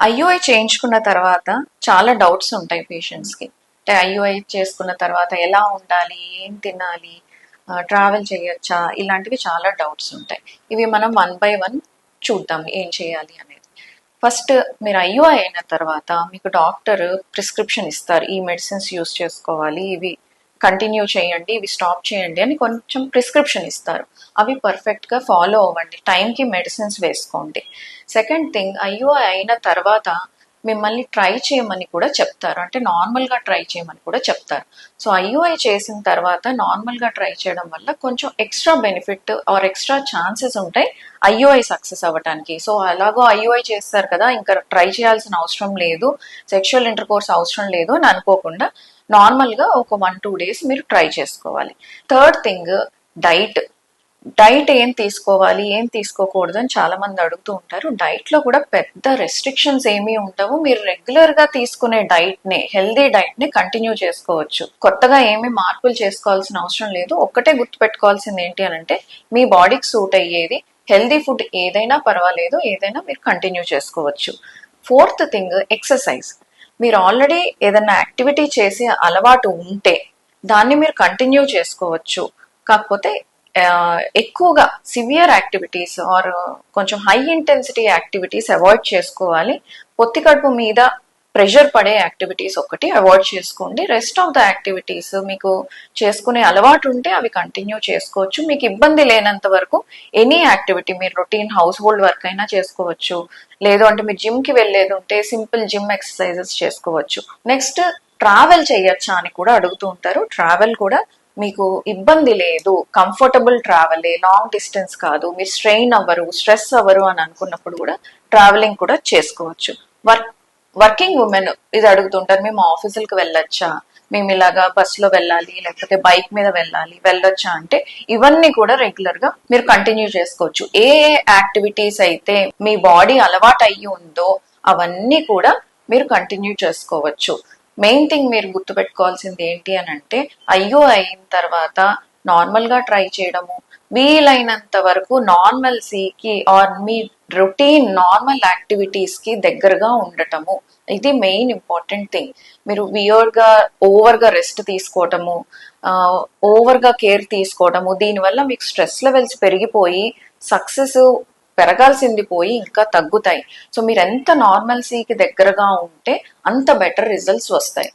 IUI చేయించుకున్న తర్వాత చాలా డౌట్స్ ఉంటాయి పేషెంట్స్కి. అంటే ఐయుఐ చేసుకున్న తర్వాత ఎలా ఉండాలి, ఏం తినాలి, ట్రావెల్ చేయొచ్చా, ఇలాంటివి చాలా డౌట్స్ ఉంటాయి. ఇవి మనం 1 by 1 చూద్దాం ఏం చేయాలి అనేది. ఫస్ట్ మీరు ఐయుఐ అయిన తర్వాత మీకు డాక్టర్ ప్రిస్క్రిప్షన్ ఇస్తారు, ఈ మెడిసిన్స్ యూస్ చేసుకోవాలి, ఇవి కంటిన్యూ చేయండి, ఇవి స్టాప్ చేయండి అని కొంచెం ప్రిస్క్రిప్షన్ ఇస్తారు. అవి పర్ఫెక్ట్గా ఫాలో అవ్వండి, టైంకి మెడిసిన్స్ వేసుకోండి. సెకండ్ థింగ్, ఐయుఐ అయిన తర్వాత మిమ్మల్ని ట్రై చేయమని కూడా చెప్తారు, అంటే నార్మల్గా ట్రై చేయమని కూడా చెప్తారు. సో ఐయుఐ చేసిన తర్వాత నార్మల్గా ట్రై చేయడం వల్ల కొంచెం extra benefit are extra chances ఉంటాయి ఐయుఐ సక్సెస్ అవ్వడానికి. సో అలాగో ఐయుఐ చేస్తారు కదా, ఇంకా ట్రై చేయాల్సిన అవసరం లేదు, సెక్షువల్ ఇంటర్ కోర్స్ అవసరం లేదు అని అనుకోకుండా నార్మల్గా ఒక 1-2 days మీరు ట్రై చేసుకోవాలి. Third thing, diet. డైట్ ఏం తీసుకోవాలి, ఏం తీసుకోకూడదు అని చాలా మంది అడుగుతూ ఉంటారు. డైట్ లో కూడా పెద్ద రెస్ట్రిక్షన్స్ ఏమీ ఉండవు. మీరు రెగ్యులర్ గా తీసుకునే డైట్ నే, హెల్దీ డైట్ ని కంటిన్యూ చేసుకోవచ్చు. కొత్తగా ఏమీ మార్పులు చేసుకోవాల్సిన అవసరం లేదు. ఒక్కటే గుర్తుపెట్టుకోవాల్సింది ఏంటి అని అంటే, మీ బాడీకి సూట్ అయ్యేది హెల్దీ ఫుడ్ ఏదైనా పర్వాలేదు, ఏదైనా మీరు కంటిన్యూ చేసుకోవచ్చు. Fourth thing, exercise. మీరు ఆల్రెడీ ఏదైనా యాక్టివిటీ చేసే అలవాటు ఉంటే దాన్ని మీరు కంటిన్యూ చేసుకోవచ్చు. కాకపోతే ఎక్కువగా సివియర్ యాక్టివిటీస్ ఆర్ కొంచెం హై ఇంటెన్సిటీ యాక్టివిటీస్ అవాయిడ్ చేసుకోవాలి. పొత్తి కడుపు మీద ప్రెషర్ పడే యాక్టివిటీస్ ఒకటి అవాయిడ్ చేసుకోండి. రెస్ట్ ఆఫ్ ద యాక్టివిటీస్ మీకు చేసుకునే అలవాటు ఉంటే అవి కంటిన్యూ చేసుకోవచ్చు. మీకు ఇబ్బంది లేనంత వరకు ఎనీ యాక్టివిటీ, మీరు రొటీన్ హౌస్ హోల్డ్ వర్క్ అయినా చేసుకోవచ్చు, లేదు అంటే మీరు జిమ్ కి వెళ్ళేది ఉంటే సింపుల్ జిమ్ ఎక్సర్సైజెస్ చేసుకోవచ్చు. నెక్స్ట్, ట్రావెల్ చేయొచ్చా అని కూడా అడుగుతూ ఉంటారు. ట్రావెల్ కూడా మీకు ఇబ్బంది లేదు, కంఫర్టబుల్ ట్రావెల్, లాంగ్ డిస్టెన్స్ కాదు, మీరు స్ట్రెయిన్ అవ్వరు, స్ట్రెస్ అవ్వరు అని అనుకున్నప్పుడు కూడా ట్రావెలింగ్ కూడా చేసుకోవచ్చు. వర్కింగ్ ఉమెన్ ఇది అడుగుతుంటారు, మేము ఆఫీసులకు వెళ్ళొచ్చా, మేము ఇలాగా బస్సులో వెళ్ళాలి లేకపోతే బైక్ మీద వెళ్ళొచ్చా అంటే ఇవన్నీ కూడా రెగ్యులర్ గా మీరు కంటిన్యూ చేసుకోవచ్చు. ఏ యాక్టివిటీస్ అయితే మీ బాడీ అలవాటు అయ్యి ఉందో అవన్నీ కూడా మీరు కంటిన్యూ చేసుకోవచ్చు. మెయిన్ థింగ్ మీరు గుర్తుపెట్టుకోవాల్సింది ఏంటి అని అంటే, అయ్యో అయిన తర్వాత నార్మల్ గా ట్రై చేయడము, వీలైనంత వరకు నార్మల్సీకి ఆర్ మీ రొటీన్ నార్మల్ యాక్టివిటీస్ కి దగ్గరగా ఉండటము, ఇది మెయిన్ ఇంపార్టెంట్ థింగ్. మీరు ఓవర్ గా రెస్ట్ తీసుకోవటము, ఓవర్ గా కేర్ తీసుకోవటము, దీనివల్ల మీకు స్ట్రెస్ లెవెల్స్ పెరిగిపోయి సక్సెస్ పెరగాల్సింది పోయి ఇంకా తగ్గుతాయి. సో మీరు ఎంత నార్మల్సీకి దగ్గరగా ఉంటే అంత బెటర్ రిజల్ట్స్ వస్తాయి.